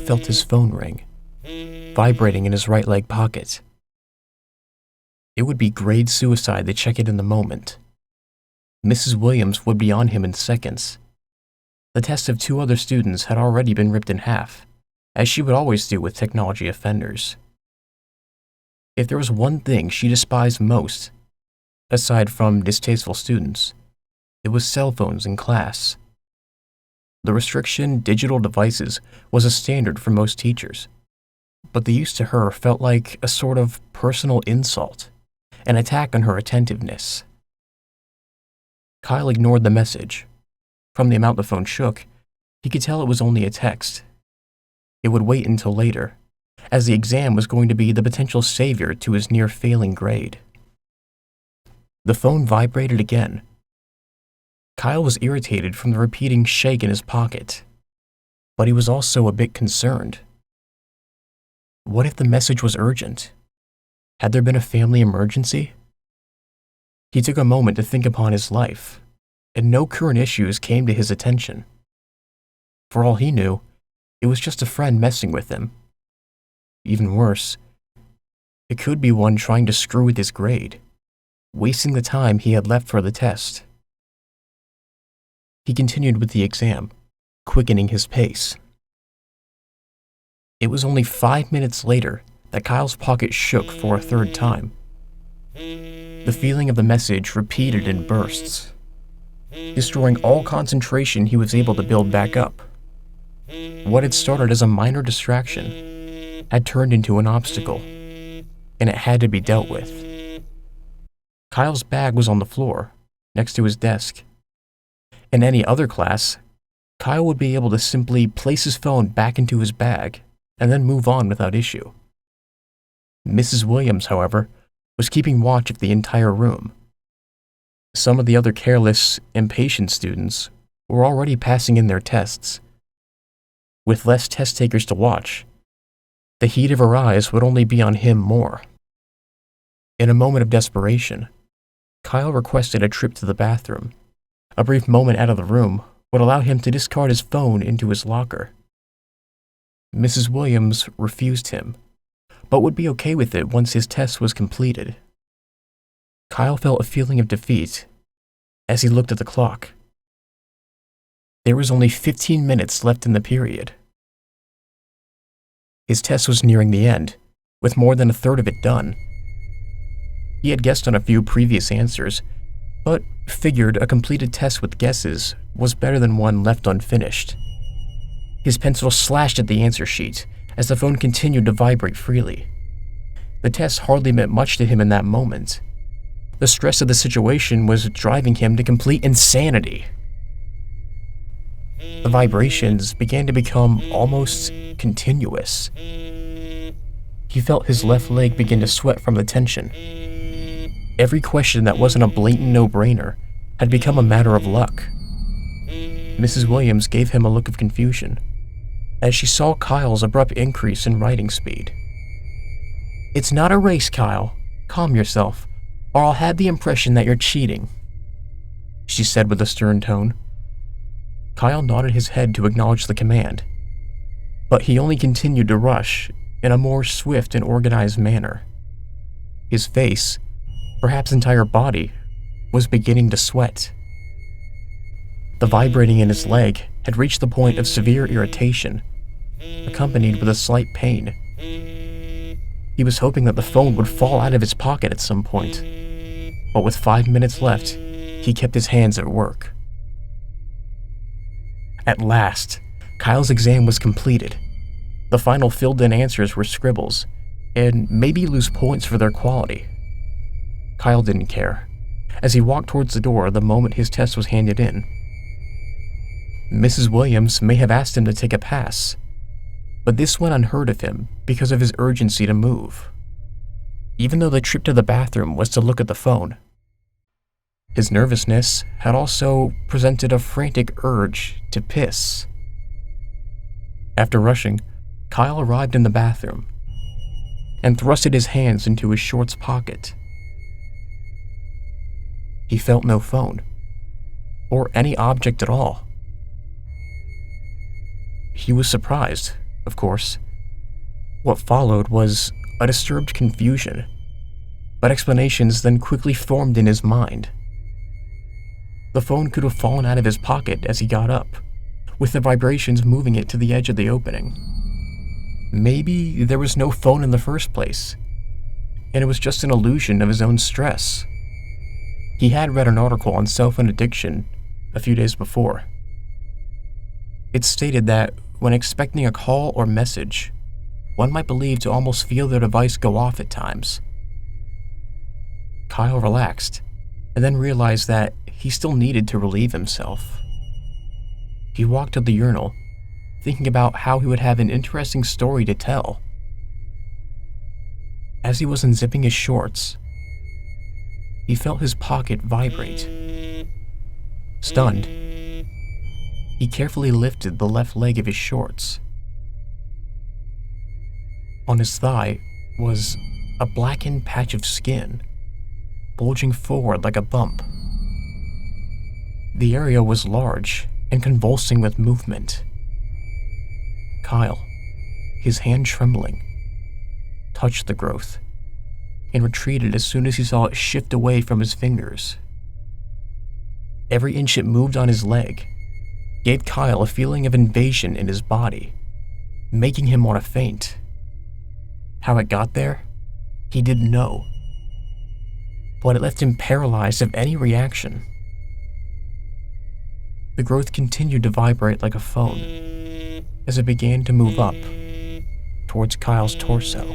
felt his phone ring, vibrating in his right leg pocket. It would be grade suicide to check it in the moment. Mrs. Williams would be on him in seconds. The tests of 2 other students had already been ripped in half, as she would always do with technology offenders. If there was one thing she despised most, aside from distasteful students, it was cell phones in class. The restriction digital devices was a standard for most teachers, but the use to her felt like a sort of personal insult, an attack on her attentiveness. Kyle ignored the message. From the amount the phone shook, he could tell it was only a text. It would wait until later, as the exam was going to be the potential savior to his near-failing grade. The phone vibrated again. Kyle was irritated from the repeating shake in his pocket, but he was also a bit concerned. What if the message was urgent? Had there been a family emergency? He took a moment to think upon his life, and no current issues came to his attention. For all he knew, it was just a friend messing with him. Even worse, it could be one trying to screw with his grade, wasting the time he had left for the test. He continued with the exam, quickening his pace. It was only 5 minutes later that Kyle's pocket shook for a 3rd time. The feeling of the message repeated in bursts, destroying all concentration he was able to build back up. What had started as a minor distraction had turned into an obstacle, and it had to be dealt with. Kyle's bag was on the floor, next to his desk. In any other class, Kyle would be able to simply place his phone back into his bag and then move on without issue. Mrs. Williams, however, was keeping watch of the entire room. Some of the other careless, impatient students were already passing in their tests. With less test takers to watch, the heat of her eyes would only be on him more. In a moment of desperation, Kyle requested a trip to the bathroom. A brief moment out of the room would allow him to discard his phone into his locker. Mrs. Williams refused him, but would be okay with it once his test was completed. Kyle felt a feeling of defeat as he looked at the clock. There was only 15 minutes left in the period. His test was nearing the end, with more than a third of it done. He had guessed on a few previous answers, but figured a completed test with guesses was better than one left unfinished. His pencil slashed at the answer sheet as the phone continued to vibrate freely. The test hardly meant much to him in that moment. The stress of the situation was driving him to complete insanity. The vibrations began to become almost continuous. He felt his left leg begin to sweat from the tension. Every question that wasn't a blatant no-brainer had become a matter of luck. Mrs. Williams gave him a look of confusion as she saw Kyle's abrupt increase in writing speed. "It's not a race, Kyle. Calm yourself, or I'll have the impression that you're cheating," she said with a stern tone. Kyle nodded his head to acknowledge the command, but he only continued to rush in a more swift and organized manner. His face, perhaps entire body, was beginning to sweat. The vibrating in his leg had reached the point of severe irritation, accompanied with a slight pain. He was hoping that the phone would fall out of his pocket at some point, but with 5 minutes left, he kept his hands at work. At last, Kyle's exam was completed. The final filled-in answers were scribbles, and maybe lose points for their quality. Kyle didn't care, as he walked towards the door the moment his test was handed in. Mrs. Williams may have asked him to take a pass, but this went unheard of him because of his urgency to move, even though the trip to the bathroom was to look at the phone. His nervousness had also presented a frantic urge to piss. After rushing, Kyle arrived in the bathroom and thrusted his hands into his shorts pocket. He felt no phone, or any object at all. He was surprised, of course. What followed was a disturbed confusion, but explanations then quickly formed in his mind. The phone could have fallen out of his pocket as he got up, with the vibrations moving it to the edge of the opening. Maybe there was no phone in the first place, and it was just an illusion of his own stress. He had read an article on cell phone addiction a few days before. It stated that when expecting a call or message, one might believe to almost feel their device go off at times. Kyle relaxed, and then realized that he still needed to relieve himself. He walked to the urinal, thinking about how he would have an interesting story to tell. As he was unzipping his shorts, he felt his pocket vibrate. Stunned, he carefully lifted the left leg of his shorts. On his thigh was a blackened patch of skin, bulging forward like a bump. The area was large and convulsing with movement. Kyle, his hand trembling, touched the growth and retreated as soon as he saw it shift away from his fingers. Every inch it moved on his leg gave Kyle a feeling of invasion in his body, making him want to faint. How it got there, he didn't know, but it left him paralyzed of any reaction. The growth continued to vibrate like a phone as it began to move up towards Kyle's torso.